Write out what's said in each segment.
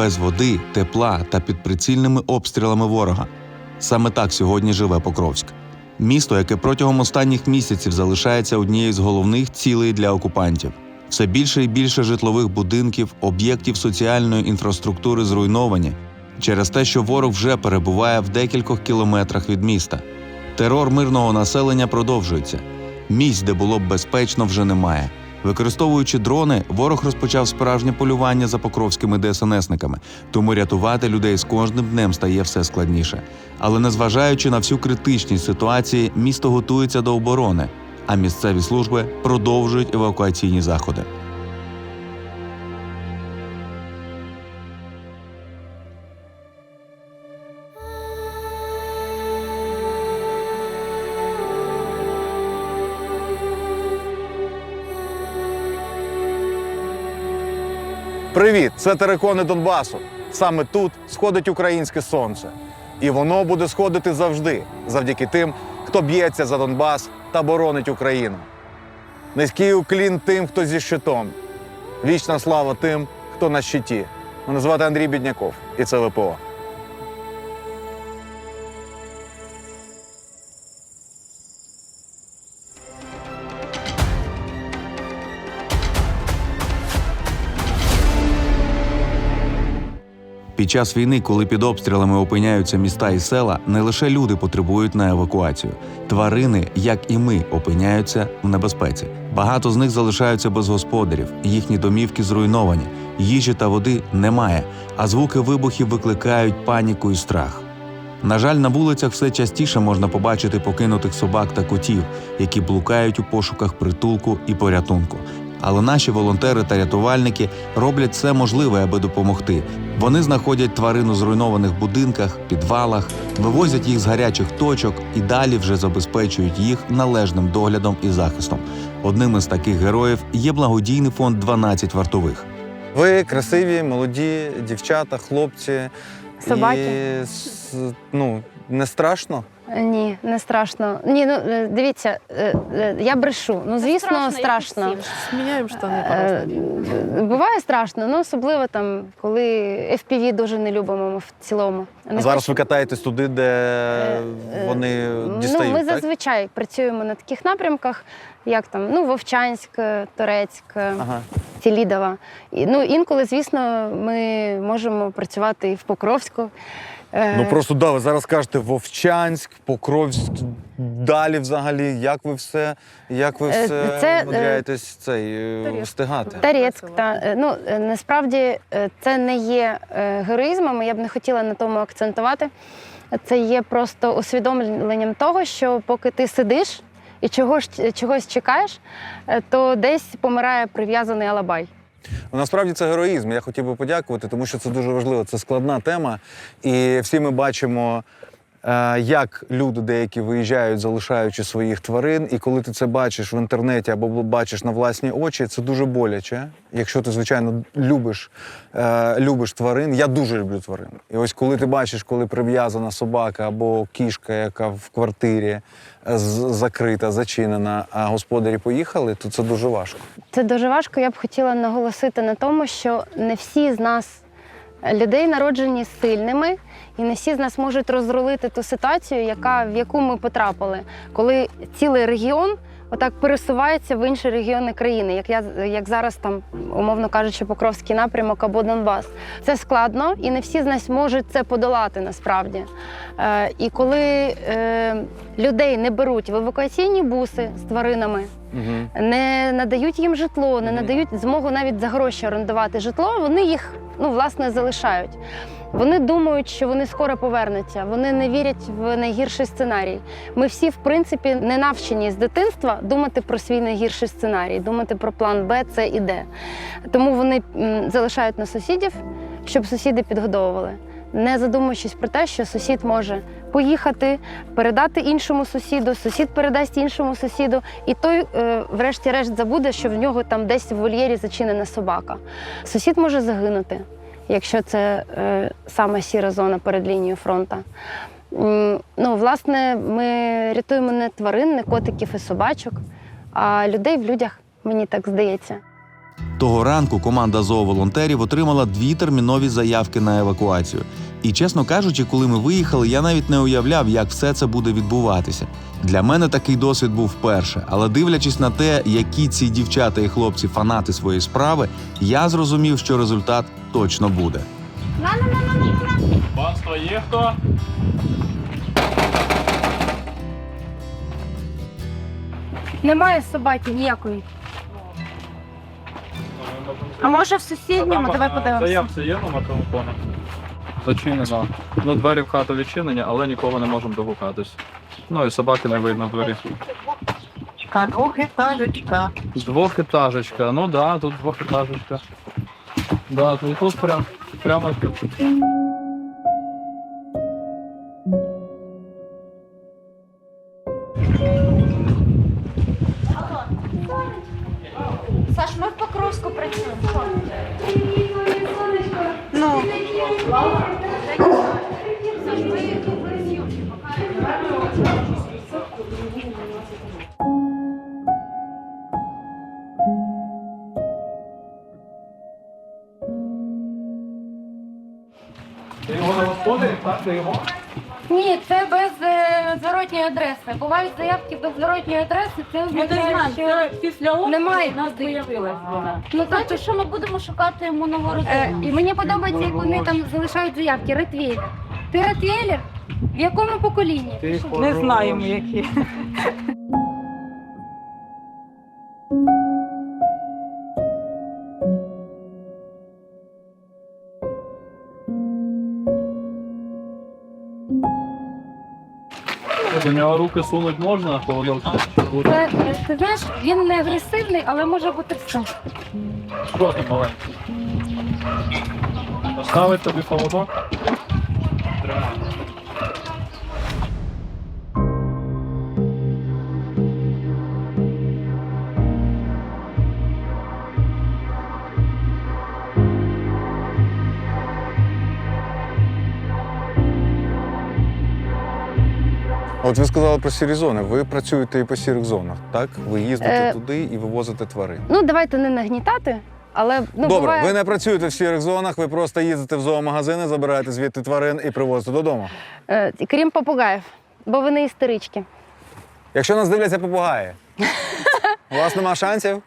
без води, тепла та під прицільними обстрілами ворога. Саме так сьогодні живе Покровськ. Місто, яке протягом останніх місяців залишається однією з головних цілей для окупантів. Все більше і більше житлових будинків, об'єктів соціальної інфраструктури зруйновані через те, що ворог вже перебуває в декількох кілометрах від міста. Терор мирного населення продовжується. Місць, де було б безпечно, вже немає. Використовуючи дрони, ворог розпочав справжнє полювання за покровськими ДСНСниками, тому рятувати людей з кожним днем стає все складніше. Але незважаючи на всю критичність ситуації, місто готується до оборони, а місцеві служби продовжують евакуаційні заходи. Привіт! Це терикони Донбасу. Саме тут сходить українське сонце. І воно буде сходити завжди, завдяки тим, хто б'ється за Донбас та боронить Україну. Низький уклін тим, хто зі щитом. Вічна слава тим, хто на щиті. Мене звати Андрій Бідняков, і це ВПО. Під час війни, коли під обстрілами опиняються міста і села, не лише люди потребують на евакуацію. Тварини, як і ми, опиняються в небезпеці. Багато з них залишаються без господарів, їхні домівки зруйновані, їжі та води немає, а звуки вибухів викликають паніку і страх. На жаль, на вулицях все частіше можна побачити покинутих собак та котів, які блукають у пошуках притулку і порятунку. Але наші волонтери та рятувальники роблять все можливе, аби допомогти. Вони знаходять тварин у зруйнованих будинках, підвалах, вивозять їх з гарячих точок і далі вже забезпечують їх належним доглядом і захистом. Одним із таких героїв є благодійний фонд «12 вартових». Ви красиві, молоді дівчата, хлопці. Собаки. І, не страшно? Ні, не страшно. Ні, дивіться, я брешу. Звісно, страшно. Міняємо штани просто. Буває страшно, особливо там, коли FPV дуже не любимо ми в цілому. Зараз ви катаєтесь туди, де вони дістають, Ми так? зазвичай працюємо на таких напрямках, як там, Вовчанськ, Торецьк, Селідова. Інколи, звісно, ми можемо працювати і в Покровську. Просто, ви зараз кажете Вовчанськ, Покровськ, далі взагалі, як ви все умудряєтесь встигати? Торецьк, насправді це не є героїзмом, я б не хотіла на тому акцентувати. Це є просто усвідомленням того, що поки ти сидиш і чогось чекаєш, то десь помирає прив'язаний алабай. Насправді це героїзм. Я хотів би подякувати, тому що це дуже важливо. Це складна тема. І всі ми бачимо, як люди деякі виїжджають, залишаючи своїх тварин. І коли ти це бачиш в інтернеті або бачиш на власні очі, це дуже боляче. Якщо ти, звичайно, любиш тварин. Я дуже люблю тварин. І ось коли ти бачиш, коли прив'язана собака або кішка, яка в квартирі закрита, зачинена, а господарі поїхали, то це дуже важко. Це дуже важко. Я б хотіла наголосити на тому, що не всі з нас людей народжені сильними, і не всі з нас можуть розрулити ту ситуацію, в яку ми потрапили, коли цілий регіон отак пересувається в інші регіони країни, як зараз там, умовно кажучи, Покровський напрямок або Донбас. Це складно, і не всі з нас можуть це подолати насправді. І коли людей не беруть в евакуаційні буси з тваринами, не надають їм житло, не надають змогу навіть за гроші орендувати житло, вони їх, власне, залишають. Вони думають, що вони скоро повернуться, вони не вірять в найгірший сценарій. Ми всі, в принципі, не навчені з дитинства думати про свій найгірший сценарій, думати про план Б, С і Д. Тому вони залишають на сусідів, щоб сусіди підгодовували, не задумуючись про те, що сусід може поїхати, передати іншому сусіду, сусід передасть іншому сусіду, і той, врешті-решт, забуде, що в нього там десь в вольєрі зачинена собака. Сусід може загинути, якщо це саме сіра зона перед лінією фронту. Власне, ми рятуємо не тварин, не котиків і собачок, а людей в людях, мені так здається. Того ранку команда зооволонтерів отримала 2 термінові заявки на евакуацію. І, чесно кажучи, коли ми виїхали, я навіть не уявляв, як все це буде відбуватися. Для мене такий досвід був вперше, але дивлячись на те, які ці дівчата і хлопці фанати своєї справи, я зрозумів, що результат точно буде. Панство є хто? Немає собаки ніякої. А може в сусідньому? Давай подивимося. Заявці є номер телефону? Зачинено. Ну, двері в хату відчинені, але нікого не можемо догукатись. Ну і собаки не видно в двері. Двохетажечка. Двохетажечка. Ну да, тут двохетажечка. Да, тут прямо. Саш, ми в Покровську працюємо. Ну, Ти його на господи? Так, ти його? Ні, це без зворотньої адреси. Бувають заявки без зворотньої адреси, це означає, що Після обстрілу немає нас туди. виявилась вона. Ну, Значить, що ми будемо шукати йому нову родину? і мені подобається, як вони там залишають заявки. Ретвейлер. Ти ретвейлер? В якому поколінні? Не знаємо, які. До нього руки сунуть можна, поводок? Це, ти знаєш, він не агресивний, але може бути все. Що ти маленький? Поставить тобі поводок? Тримай. От ви сказали про сірі зони. Ви працюєте і по сірих зонах, так? Ви їздите Е, туди і вивозите тварин. Ну, давайте не нагнітати, але Добре, буває... ви не працюєте в сірих зонах, ви просто їздите в зоомагазини, забираєте звідти тварин і привозите додому. Крім попугаїв, бо вони істерички. Якщо нас дивляться попугаї, у вас нема шансів?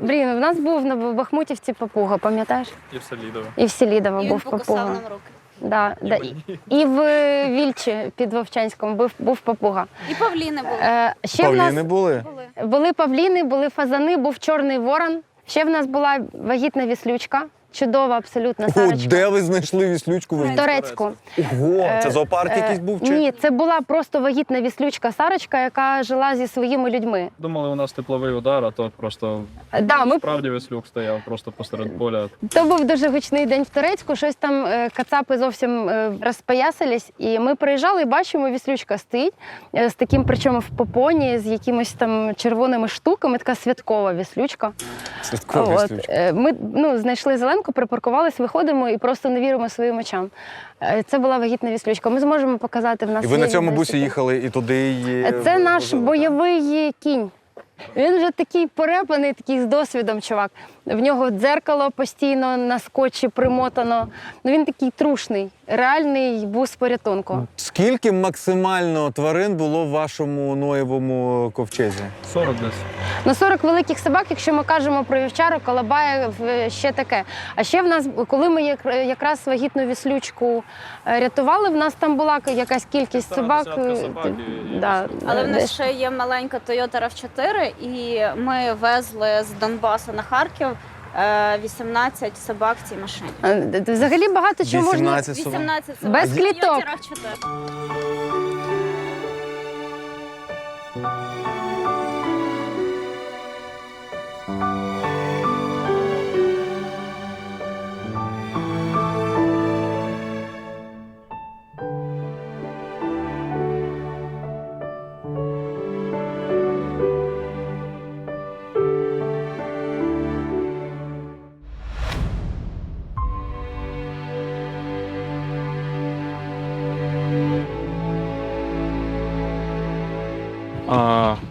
Блін, у нас був на Бахмутівці папуга, пам'ятаєш? І все лідове. І в Селідово Він був покусав папуга. нам руки. Да, да. І в Вільчі під Вовчанськом був папуга. І павліни були. Ще Павліни в були? Були. були павліни, були фазани, був чорний ворон. Ще в нас була вагітна віслючка, чудова абсолютно О, сарочка. де ви знайшли віслючку? В Торецьку. Ого, це зоопарк якийсь був? Чи? Ні, це була просто вагітна віслючка сарочка, яка жила зі своїми людьми. Думали, у нас тепловий удар, а то просто Да, ми справді веслюк стояв просто посеред поля. То був дуже гучний день в Торецьку, щось там кацапи зовсім розпоясались, і ми приїжджали і бачимо, віслючка стоїть з таким, причому в попоні, з якимось там червоними штуками, така святкова віслючка. Святкова віслючка. Ми знайшли зеленку, припаркувались, виходимо і просто не віримо своїм очам. Це була вагітна віслючка. Ми зможемо показати в нас. І ви є на цьому відео. бусі їхали і туди, і Це наш возили, так? бойовий кінь. Він вже такий порепаний, такий з досвідом, чувак. В нього дзеркало постійно на скотчі примотано. Ну, він такий трушний, реальний бус порятунку. Скільки максимально тварин було в вашому Ноєвому ковчезі? 40 десь. Ну, 40 великих собак, якщо ми кажемо про вівчару, колобаїв, ще таке. А ще в нас, коли ми якраз вагітну віслючку рятували, в нас там була якась кількість собак. Десятка собак і Да, Але в нас десь. ще є маленька Toyota RAV4, і ми везли з Донбасу на Харків 18 собак в цій машині. Взагалі багато чого можна. 18 собак. 18 собак. Без в кліток. Toyota RAV4.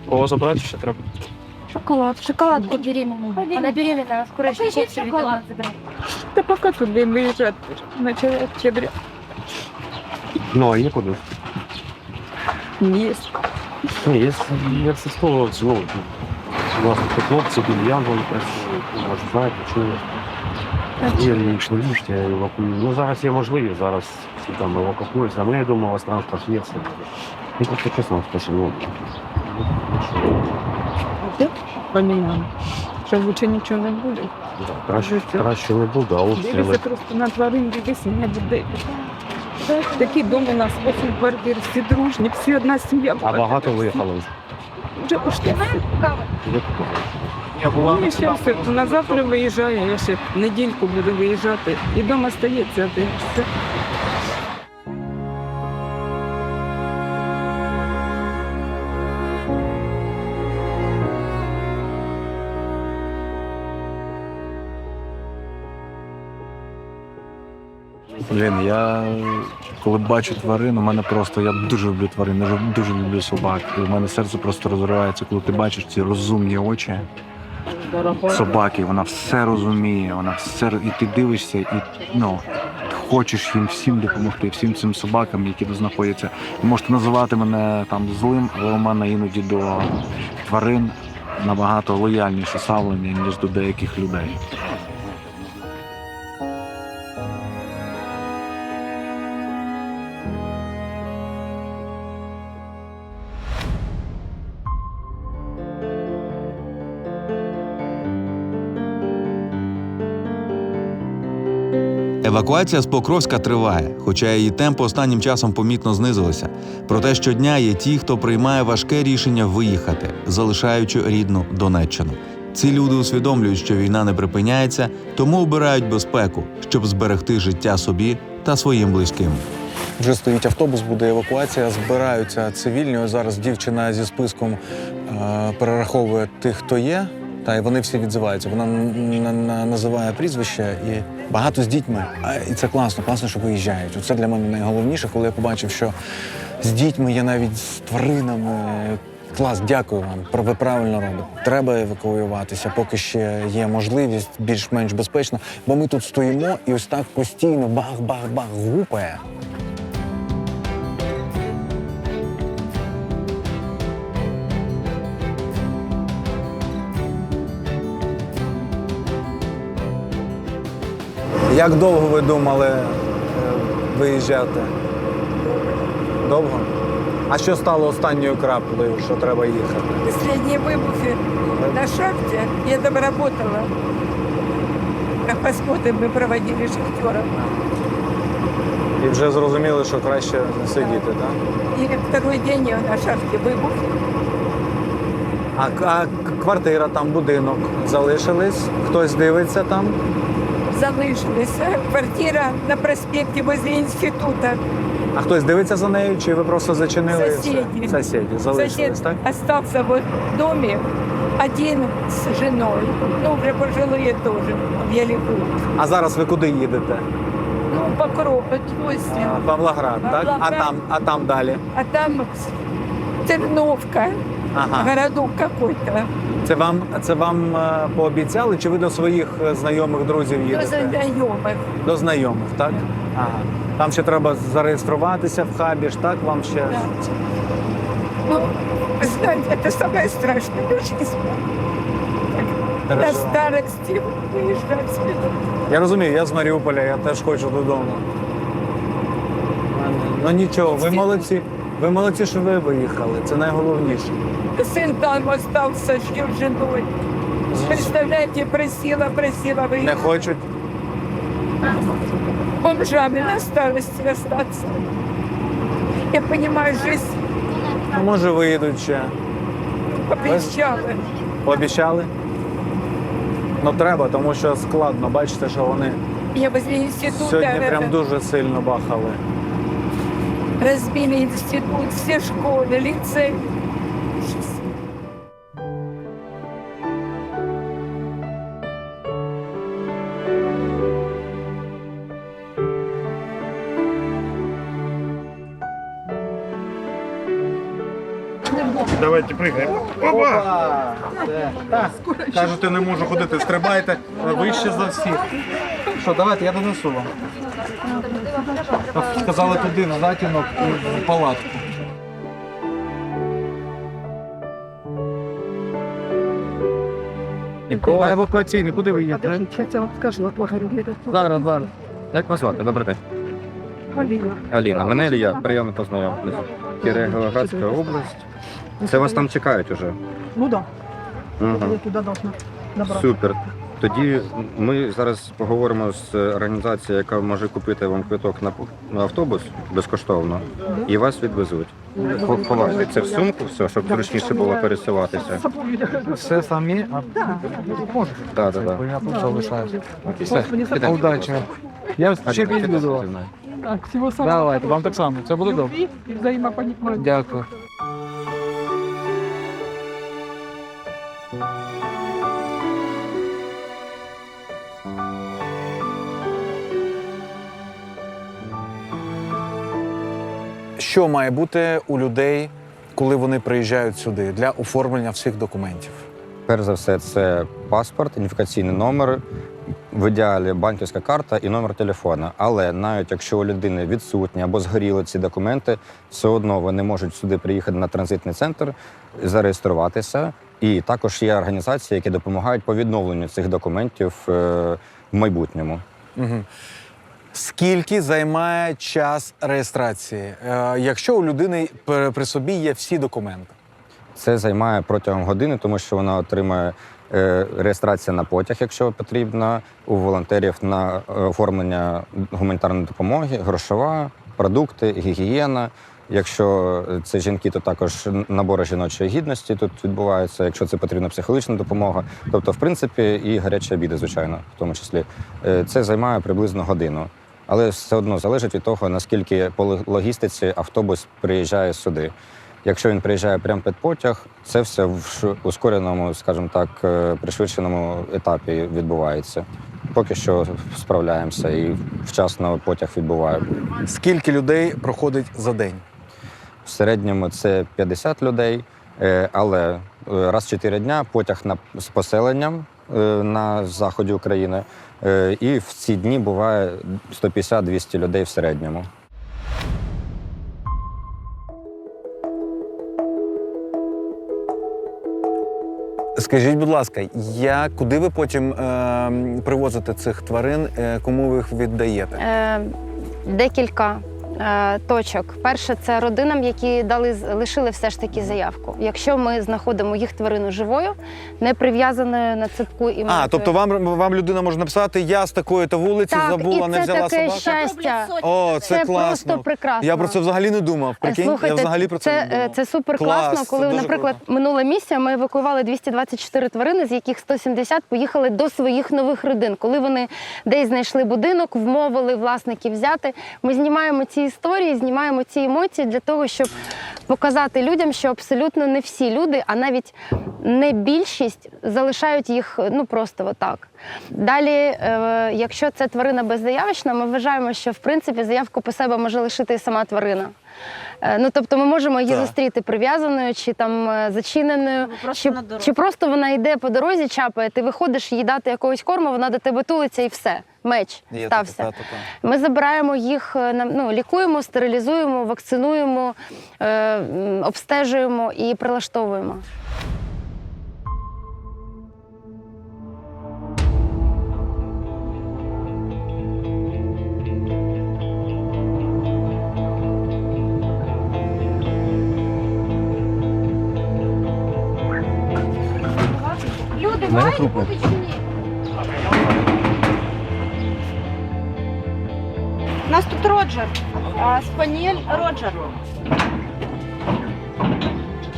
Кого забрати ще треба? Шоколадку беременную. Она беременная, скоро еще шоколад забирать. Та поки туди виїжджати, почали октября. Ну, а нікуди. Є. Ні, я це слово, ну, власне, хлопці, янгол, може, знаєте, чули. Є лічно ліжки, евакуюють. Ну, зараз є можливість, зараз всі там евакуюються, але я думаю, у вас транспорт є, все. Ну, просто чесно скажу, Поміняно. Що лучше нічого не буде. краще не буде, а обстріли. Дивися просто на тварин, дивися, не буде. Такий дом у нас, 8 квартир, всі дружні, всі одна сім'я. А багато виїхали вже? Вже пішли. Я ще все, на завтра виїжджаю, я ще недільку буду виїжджати. І вдома стається один. Все. Блін, я коли бачу тварин, у мене просто, я дуже люблю тварин, я дуже люблю собак. І в мене серце просто розривається, коли ти бачиш ці розумні очі собаки, вона все розуміє, вона все, і ти дивишся, і ну, хочеш їм всім допомогти, всім цим собакам, які тут знаходяться. Можете називати мене там злим, але у мене іноді до тварин набагато лояльніше ставлення, ніж до деяких людей. Евакуація з Покровська триває, хоча її темпи останнім часом помітно знизилися. Проте щодня є ті, хто приймає важке рішення виїхати, залишаючи рідну Донеччину. Ці люди усвідомлюють, що війна не припиняється, тому обирають безпеку, щоб зберегти життя собі та своїм близьким. Вже стоїть автобус, буде евакуація, збираються цивільні. Ось зараз дівчина зі списком перераховує тих, хто є, та й вони всі відзиваються. Вона називає прізвища і багато з дітьми. І це класно, що виїжджають. Оце для мене найголовніше, коли я побачив, що з дітьми є навіть з тваринами. Клас, дякую вам, ви правильно робите. Треба евакуюватися, поки ще є можливість, більш-менш безпечно, бо ми тут стоїмо і ось так постійно бах-бах-бах гупає. Як довго ви думали виїжджати? Довго? А що стало останньою краплею, що треба їхати? Последние выбухи на шахте я там работала. Проходы мы проводили шахтеров. І вже зрозуміли, що краще не сидіти, так? И второй день на шахте выбух. А квартира там, будинок залишились? Хтось дивиться там? Залишились. Квартира на проспекте возле института. А хтось дивиться за нею, чи ви просто зачинили? і все? Соседи. Сусіди залишились, Сосед так? остался вот в доме один с женой. Ну, уже пожилые тоже, в Ялику. А зараз ви куди їдете? Ну, Покров, возле. Павлоград, так? Павлоград. А там далі? А там Терновка, Ага. городок какой-то. Це вам пообіцяли, чи ви до своїх знайомих друзів До їдете? знайомих. До знайомих, так? Ага. Там ще треба зареєструватися в хабі ж, так? Вам ще... Да. Ну, знаете, это самое страшное в жизни. На Хорошо. старости выезжать. Я розумію, я з Маріуполя, я теж хочу додому. Ну нічого, ви молодці. Ви молодці, що ви виїхали. Це найголовніше. Сын там остался с женой. Представляете, просила Не выехать. хочуть? Бомжами на старости остаться. Я понимаю, жизнь Ну, може, виїдуть ще. пообещала. Пообіцяли? Ну треба, тому що складно. Бачите, що вони Я возле института сьогодні прям дуже сильно бахали. разбили институт, все школы, лицей. Давайте прыгаем. Опа! Кажете, не можу ходити, стрибайте вище за всіх. Що, давайте, я донесу вам. Сказали туди, в затінок і в палатку. А евакуаційний, куди ви їдете? Я вам скажу, Зараз. Як вас звати? Добрий день. Аліна. Мене Ілля, приємно познайомитися. Кіровоградська область. Це вас там чекають уже? Ну да, Ага. я туди должна добратися. Супер. Тоді ми зараз поговоримо з організацією, яка може купити вам квиток на автобус безкоштовно, і вас відвезуть. Ховайте це в сумку, все, щоб зручніше було пересуватися. Все самі, а можеш. Так. Я тут залишаюся. Все, Удачі. Я ще підведу. Так, всього самого. Давайте, вам так само. Це буде добре. Любви і взаємопонімання. Дякую. Що має бути у людей, коли вони приїжджають сюди для оформлення всіх документів? Перш за все, це паспорт, ідентифікаційний номер, в ідеалі банківська карта і номер телефона. Але навіть якщо у людини відсутні або згоріли ці документи, все одно вони можуть сюди приїхати на транзитний центр, зареєструватися. І також є організації, які допомагають по відновленню цих документів в майбутньому. Угу. Скільки займає час реєстрації, якщо у людини при собі є всі документи? Це займає протягом години, тому що вона отримає реєстрація на потяг, якщо потрібно, у волонтерів на оформлення гуманітарної допомоги, грошова, продукти, гігієна. Якщо це жінки, то також набори жіночої гідності тут відбуваються, якщо це потрібна психологічна допомога. Тобто, в принципі, і гарячі обіди, звичайно, в тому числі. Це займає приблизно годину. Але все одно залежить від того, наскільки по логістиці автобус приїжджає сюди. Якщо він приїжджає прямо під потяг, це все в ускореному, скажімо так, пришвидшеному етапі відбувається. Поки що справляємося і вчасно потяг відбуває. Скільки людей проходить за день? В середньому це 50 людей, але раз в 4 дня потяг з поселенням на заході України. І в ці дні буває 150-200 людей в середньому. Скажіть, будь ласка, куди ви потім привозите цих тварин, кому ви їх віддаєте? Декілька точок. Перше, це родинам, які лишили все ж таки заявку. Якщо ми знаходимо їх тварину живою, не прив'язаною на цепку і мертвою. Тобто вам людина може написати, я з такої-то вулиці забула, не взяла собаку? Так, і це таке щастя. О, це класно. Просто прекрасно. Я про це взагалі не думав. Прикинь, Слухайте, я взагалі про це не думав. Це супер класно, Клас, коли, це дуже наприклад, круто. минула місія, ми евакуювали 224 тварини, з яких 170 поїхали до своїх нових родин. Коли вони десь знайшли будинок, вмовили власників взяти, ми знімаємо ці історії, знімаємо ці емоції для того, щоб показати людям, що абсолютно не всі люди, а навіть не більшість залишають їх просто отак. Далі, якщо це тварина беззаявочна, ми вважаємо, що в принципі заявку по себе може лишити і сама тварина. Тобто ми можемо її зустріти прив'язаною, чи там зачиненою, чи просто вона йде по дорозі, чапає, ти виходиш їй дати якогось корму, вона до тебе тулиться і все. Меч стався. Ми забираємо їх, лікуємо, стерилізуємо, вакцинуємо, обстежуємо і прилаштовуємо. Люди мають бути чи ні? У нас тут Роджер, спаніель Роджер.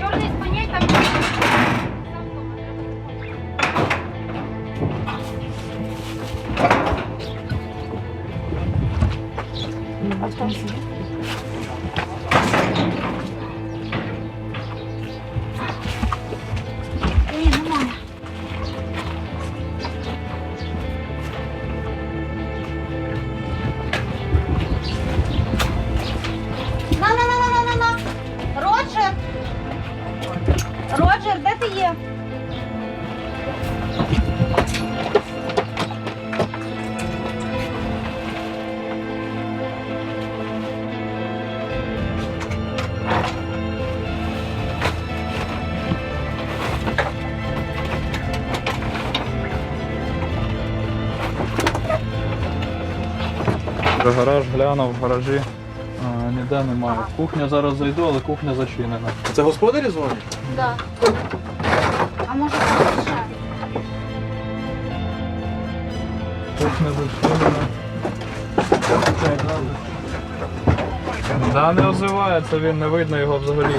Чорний спаніель там. На. Роджер. є. До гараж глянув, в гаражі ніде немає. Кухня зараз зайду, але кухня зачинена. Це господарі дзвонять? Да. А може це ще? Кухня зачинена. Да, не озивається він, не видно його взагалі.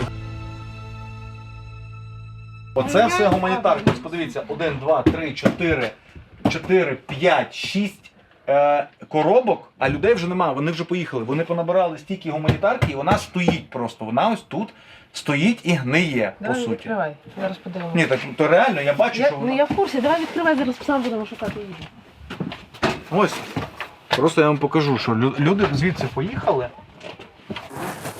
Оце все гуманітарки. Подивіться, 1, 2, 3, 4, 5, 6 коробок, а людей вже немає, вони вже поїхали. Вони понабирали стільки гуманітарки, і вона стоїть просто. Вона ось тут стоїть і гниє, по суті. Відкривай, зараз подивимося. Ні, так то реально, я бачу, що Ну вона... я в курсі, давай відкривай, зараз сам будемо шукати їжу. Ось. Просто я вам покажу, що люди звідси поїхали.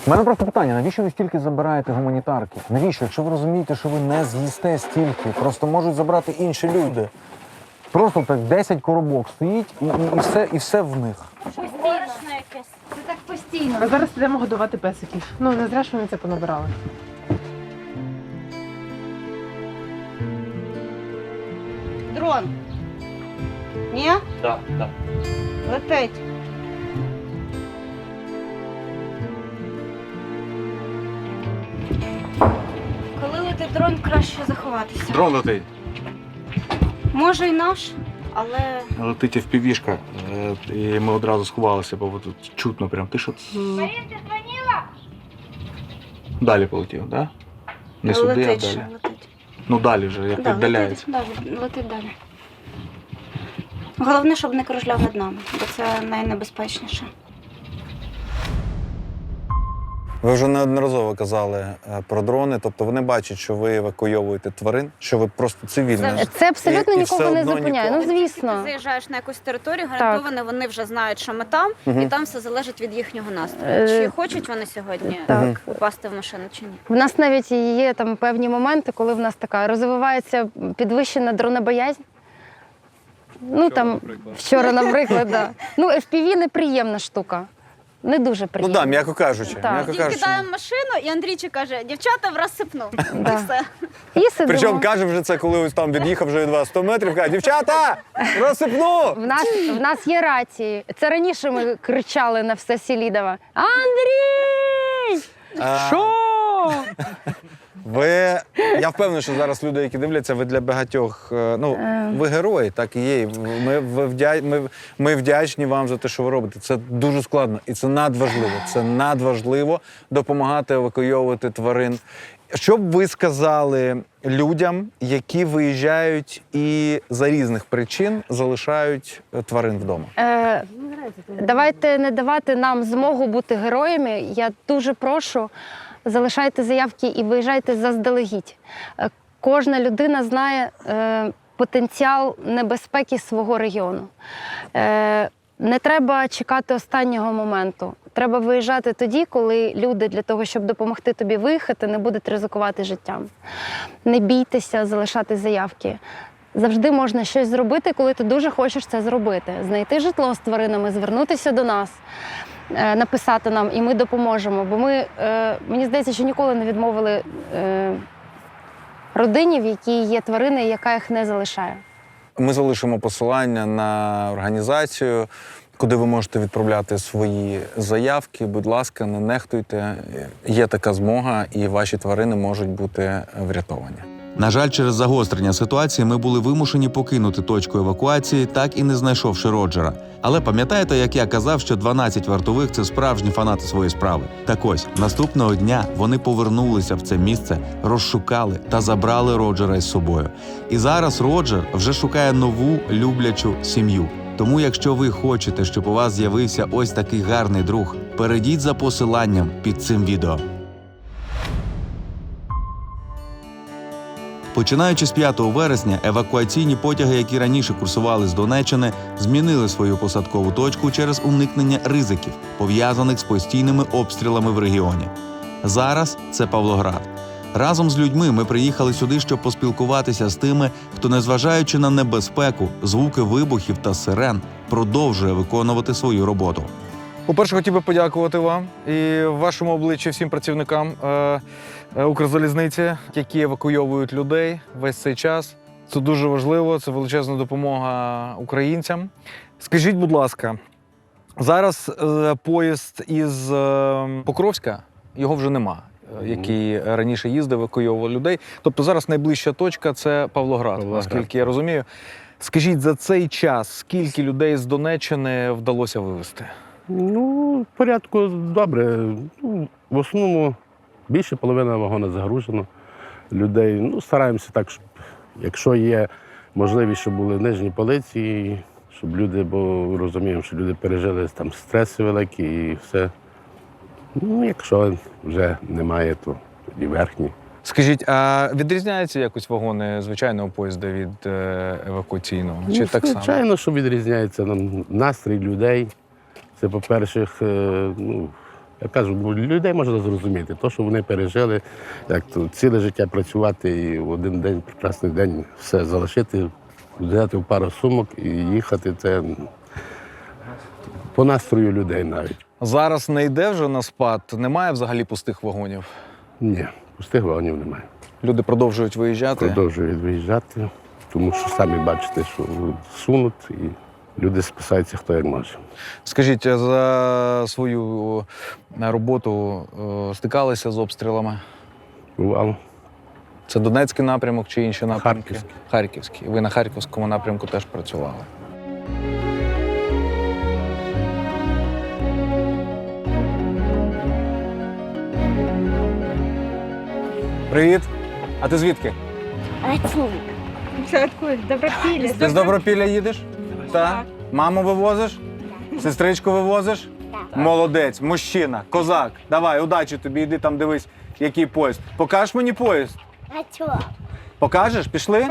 У мене просто питання, навіщо ви стільки забираєте гуманітарки? Навіщо? Якщо ви розумієте, що ви не з'їсте стільки, просто можуть забрати інші люди. Просто так 10 коробок стоїть і все в них. Борошно якесь. Це так постійно. А зараз підемо годувати песиків. Ну, не зря, що вони це понабирали. Дрон. Ні? Так, так. Летить. Коли летить дрон, краще заховатися. Дрон летить. Може і наш, але Летить FPV-шка, і ми одразу сховалися, бо тут чутно прям. Ти що? Далі полетів, так? Да? Не сюди, летить, а ще, далі. летить. Ну далі вже, як Да, віддаляється. летить далі. Головне, щоб не кружляв над нами, бо це найнебезпечніше. Ви вже неодноразово казали про дрони, тобто вони бачать, що ви евакуйовуєте тварин, що ви просто цивільні. Це абсолютно І нікого все не одно зупиняє. нікого. Ну, Ти звісно. заїжджаєш на якусь територію, гарантовано вони вже знають, що ми там, і там все залежить від їхнього настрою. Чи хочуть вони сьогодні упасти в машину, чи ні? В нас навіть є там певні моменти, коли в нас така розвивається підвищена дронобоязнь. Ну там вчора, наприклад, да. Ну, FPV неприємна штука. Не дуже Ну приємна. так, м'яко кажучи. Так. М'яко Тоді кажучи. кидаємо машину, і Андрійчик каже, дівчата в розсипну. Да. І все. І сидимо. Причому каже вже це, коли ось там від'їхав вже від вас 100 метрів, каже, дівчата, розсипну! В нас є рації. Це раніше ми кричали на все Селідове. Андрій! Що? Я впевнений, що зараз люди, які дивляться, ви для багатьох, ви герої, так і є. Ми вдячні вам за те, що ви робите. Це дуже складно і це надважливо. Це надважливо допомагати евакуйовувати тварин. Що б ви сказали людям, які виїжджають і за різних причин залишають тварин вдома? Давайте не давати нам змогу бути героями. Я дуже прошу, залишайте заявки і виїжджайте заздалегідь. Кожна людина знає потенціал небезпеки свого регіону. Не треба чекати останнього моменту. Треба виїжджати тоді, коли люди для того, щоб допомогти тобі виїхати, не будуть ризикувати життям. Не бійтеся залишати заявки. Завжди можна щось зробити, коли ти дуже хочеш це зробити. Знайти житло з тваринами, звернутися до нас, написати нам, і ми допоможемо. Бо ми, мені здається, що ніколи не відмовили родині, в якій є тварини, яка їх не залишає. Ми залишимо посилання на організацію, куди ви можете відправляти свої заявки. Будь ласка, не нехтуйте. Є така змога, і ваші тварини можуть бути врятовані. На жаль, через загострення ситуації ми були вимушені покинути точку евакуації, так і не знайшовши Роджера. Але пам'ятаєте, як я казав, що 12 вартових – це справжні фанати своєї справи? Так ось, наступного дня вони повернулися в це місце, розшукали та забрали Роджера із собою. І зараз Роджер вже шукає нову люблячу сім'ю. Тому, якщо ви хочете, щоб у вас з'явився ось такий гарний друг, перейдіть за посиланням під цим відео. Починаючи з 5 вересня, евакуаційні потяги, які раніше курсували з Донеччини, змінили свою посадкову точку через уникнення ризиків, пов'язаних з постійними обстрілами в регіоні. Зараз це Павлоград. Разом з людьми ми приїхали сюди, щоб поспілкуватися з тими, хто, незважаючи на небезпеку, звуки вибухів та сирен, продовжує виконувати свою роботу. По-перше, хотів би подякувати вам і в вашому обличчі всім працівникам Укрзалізниці, які евакуйовують людей весь цей час. Це дуже важливо, це величезна допомога українцям. Скажіть, будь ласка, зараз поїзд із Покровська, його вже нема, який раніше їздив, евакуйовував людей. Тобто зараз найближча точка – це Павлоград, наскільки я розумію. Скажіть, за цей час скільки людей з Донеччини вдалося вивезти? Ну, в порядку добре. Ну, в основному більше половини вагона загружено людей. Ну, стараємося так, щоб якщо є можливість, щоб були нижні полиці, щоб люди, бо розуміємо, що люди пережили там стреси великі і все. Ну, якщо вже немає, то і верхні. Скажіть, а відрізняються якось вагони звичайного поїзда від евакуаційного? Чи Ну, так само? звичайно, що відрізняється настрій людей. Це, по-перше, ну, я кажу, людей можна зрозуміти. То, що вони пережили, як то ціле життя працювати і в один день, прекрасний день, все залишити, взяти в пару сумок і їхати, це по настрою людей навіть. Зараз не йде вже на спад? Немає взагалі пустих вагонів? Ні, пустих вагонів немає. Люди продовжують виїжджати? Продовжують виїжджати, тому що самі бачите, що сунуть і люди спасаються хто як може. Скажіть, за свою роботу стикалися з обстрілами? Бувало. Це Донецький напрямок чи інші напрямки? Харківський. Харківський. Ви на Харківському напрямку теж працювали? Привіт! А ти звідки? Добропілля. Ти з Добропілля їдеш? Так. Маму вивозиш? Сестричку вивозиш? Молодець, мужчина, козак. Давай, удачі тобі, йди там дивись, який поїзд. Покажеш мені поїзд? А чого? Покажеш? Пішли?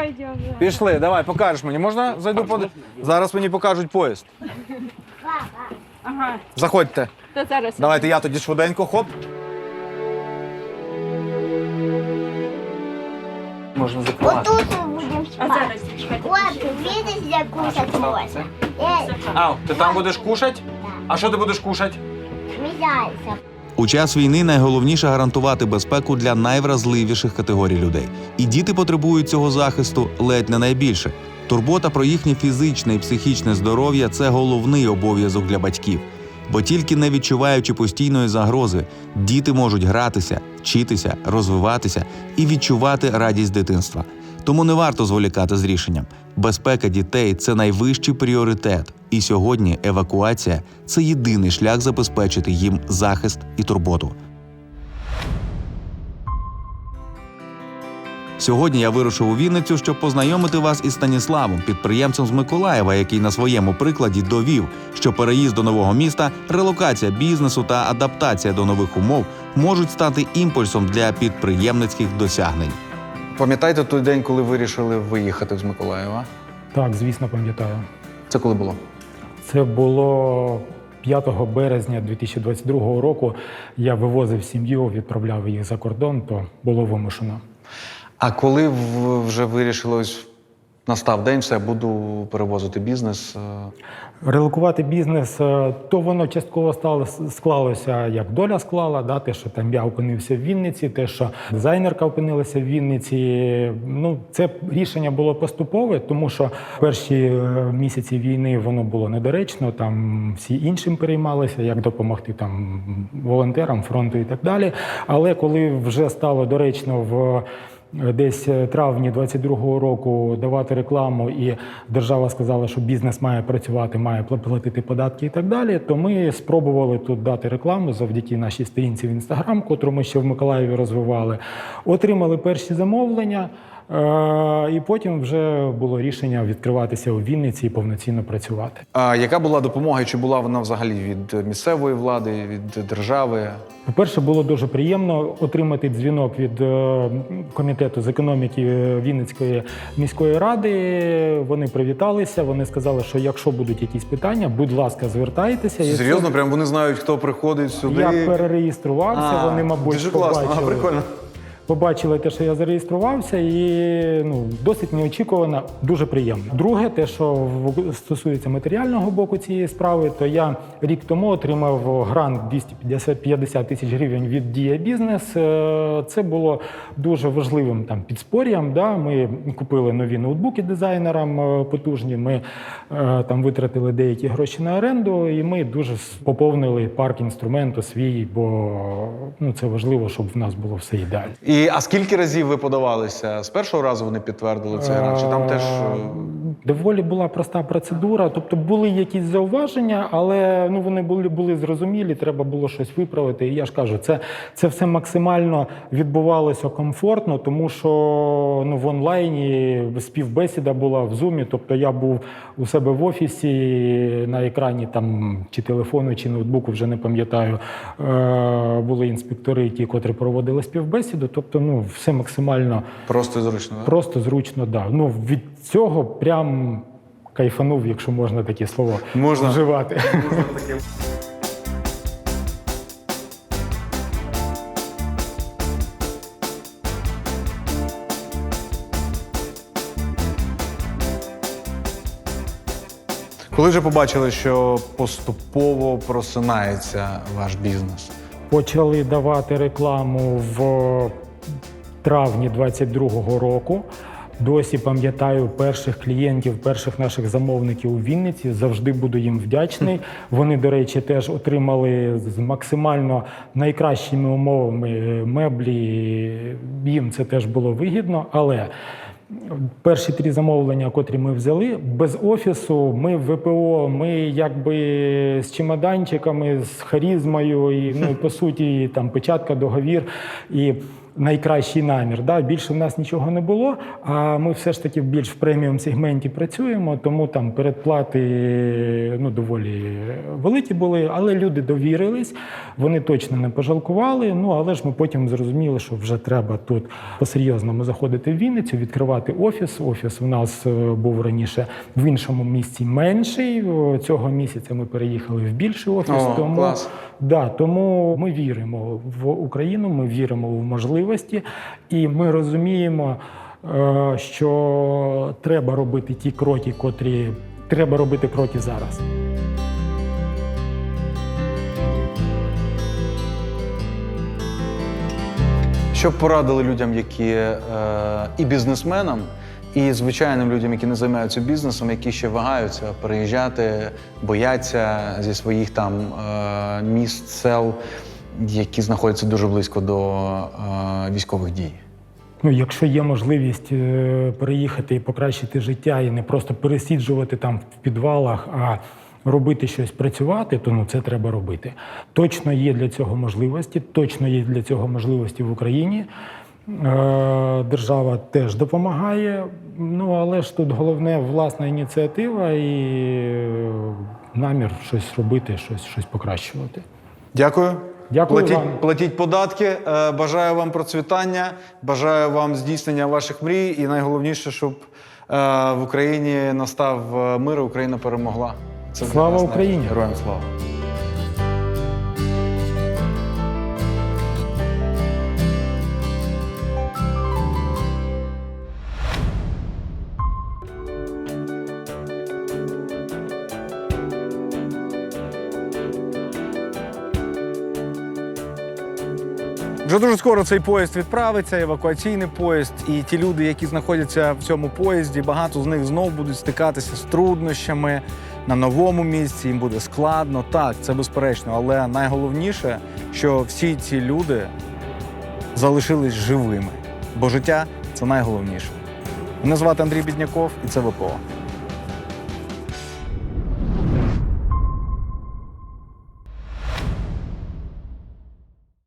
Пішли, давай, покажеш мені. Можна зайду подивитися? Зараз мені покажуть поїзд. Ага, Заходьте. то зараз. Давайте я тоді швиденько, хоп. Можна закривати. Тут ми будемо спати. От, видиш, як кушать можна. Ау, ти там будеш кушать? А що ти будеш кушать? Сміяйся. У час війни найголовніше гарантувати безпеку для найвразливіших категорій людей. І діти потребують цього захисту ледь не найбільше. Турбота про їхнє фізичне і психічне здоров'я – це головний обов'язок для батьків. Бо тільки не відчуваючи постійної загрози, діти можуть гратися, вчитися, розвиватися і відчувати радість дитинства. Тому не варто зволікати з рішенням. Безпека дітей – це найвищий пріоритет. І сьогодні евакуація – це єдиний шлях забезпечити їм захист і турботу. Сьогодні я вирушив у Вінницю, щоб познайомити вас із Станіславом, підприємцем з Миколаєва, який на своєму прикладі довів, що переїзд до нового міста, релокація бізнесу та адаптація до нових умов можуть стати імпульсом для підприємницьких досягнень. Пам'ятаєте той день, коли вирішили виїхати з Миколаєва? Так, звісно, пам'ятаю. Це коли було? Це було 5 березня 2022 року. Я вивозив сім'ю, відправляв їх за кордон, то було вимушено. А коли вже вирішили, ось настав день, все, буду перевозити бізнес? Релокувати бізнес, то воно частково склалося, як доля склала, да, те, що там я опинився в Вінниці, те, що дизайнерка опинилася в Вінниці. Ну, це рішення було поступове, тому що перші місяці війни воно було недоречно, там всі іншим переймалися, як допомогти там волонтерам, фронту і так далі. Але коли вже стало доречно в десь травні 22-го року давати рекламу, і держава сказала, що бізнес має працювати, має платити податки і так далі, то ми спробували тут дати рекламу завдяки нашій сторінці в Інстаграм, котру ми ще в Миколаєві розвивали. Отримали перші замовлення, і потім вже було рішення відкриватися у Вінниці і повноцінно працювати. А яка була допомога, і чи була вона взагалі від місцевої влади, від держави? По-перше, було дуже приємно отримати дзвінок від комітету з економіки Вінницької міської ради. Вони привіталися, вони сказали, що якщо будуть якісь питання, будь ласка, звертайтеся. Серйозно? Прям вони знають, хто приходить сюди? Я перереєструвався, вони, мабуть, дуже класно, побачили. прикольно. побачили те, що я зареєструвався, і досить неочікувано, дуже приємно. Друге, те, що стосується матеріального боку цієї справи, то я рік тому отримав грант 250 тисяч гривень від «Дія Бізнес». Це було дуже важливим підспор'ям. Да? Ми купили нові ноутбуки дизайнерам потужні, ми витратили деякі гроші на оренду, і ми дуже поповнили парк інструменту свій, бо це важливо, щоб в нас було все ідеально. А скільки разів ви подавалися? З першого разу вони підтвердили цей грант? Чи там теж... Доволі була проста процедура. Тобто були якісь зауваження, але вони були зрозумілі, треба було щось виправити. І я ж кажу, це все максимально відбувалося комфортно, тому що в онлайні співбесіда була в Zoom, тобто я був у себе в офісі, на екрані чи телефону, чи ноутбуку, вже не пам'ятаю, були інспектори, ті, котрі проводили співбесіду, тобто все максимально... Просто і зручно, так? Просто зручно, так. Да. Від цього прям кайфанув, якщо можна таке слово вживати. Можна таке. Коли вже побачили, що поступово просинається ваш бізнес? Почали давати рекламу в травні 22-го року. Досі пам'ятаю перших клієнтів, перших наших замовників у Вінниці. Завжди буду їм вдячний. Вони, до речі, теж отримали з максимально найкращими умовами меблі. Їм це теж було вигідно, але перші 3 замовлення, котрі ми взяли, без офісу, ми в ВПО, ми якби з чемоданчиками, з харизмою, і, по суті, печатка, договір і найкращий намір. Да? Більше в нас нічого не було, а ми все ж таки більш в преміум-сегменті працюємо, тому передплати доволі великі були, але люди довірились, вони точно не пожалкували, але ж ми потім зрозуміли, що вже треба тут по-серйозному заходити в Вінницю, відкривати офіс. Офіс у нас був раніше в іншому місці менший, цього місяця ми переїхали в більший офіс. Клас. Да, тому ми віримо в Україну, ми віримо в можливості, і ми розуміємо, що треба робити ті кроки, котрі треба робити кроки зараз. Що б порадили людям, які і бізнесменам, і звичайним людям, які не займаються бізнесом, які ще вагаються переїжджати, бояться зі своїх міст, сел, які знаходяться дуже близько до військових дій? Якщо є можливість переїхати і покращити життя, і не просто пересиджувати в підвалах, а робити щось, працювати, то це треба робити. Точно є для цього можливості, точно є для цього можливості в Україні. Держава теж допомагає, але ж тут головне власна ініціатива і намір щось робити, щось покращувати. Дякую. Дякую вам. Платіть податки, бажаю вам процвітання, бажаю вам здійснення ваших мрій і найголовніше, щоб в Україні настав мир, і Україна перемогла. Слава Україні! Героям слава! Вже дуже скоро цей поїзд відправиться, евакуаційний поїзд, і ті люди, які знаходяться в цьому поїзді, багато з них знов будуть стикатися з труднощами на новому місці, їм буде складно. Так, це безперечно, але найголовніше, що всі ці люди залишились живими, бо життя – це найголовніше. Мене звати Андрій Бідняков, і це ВПО.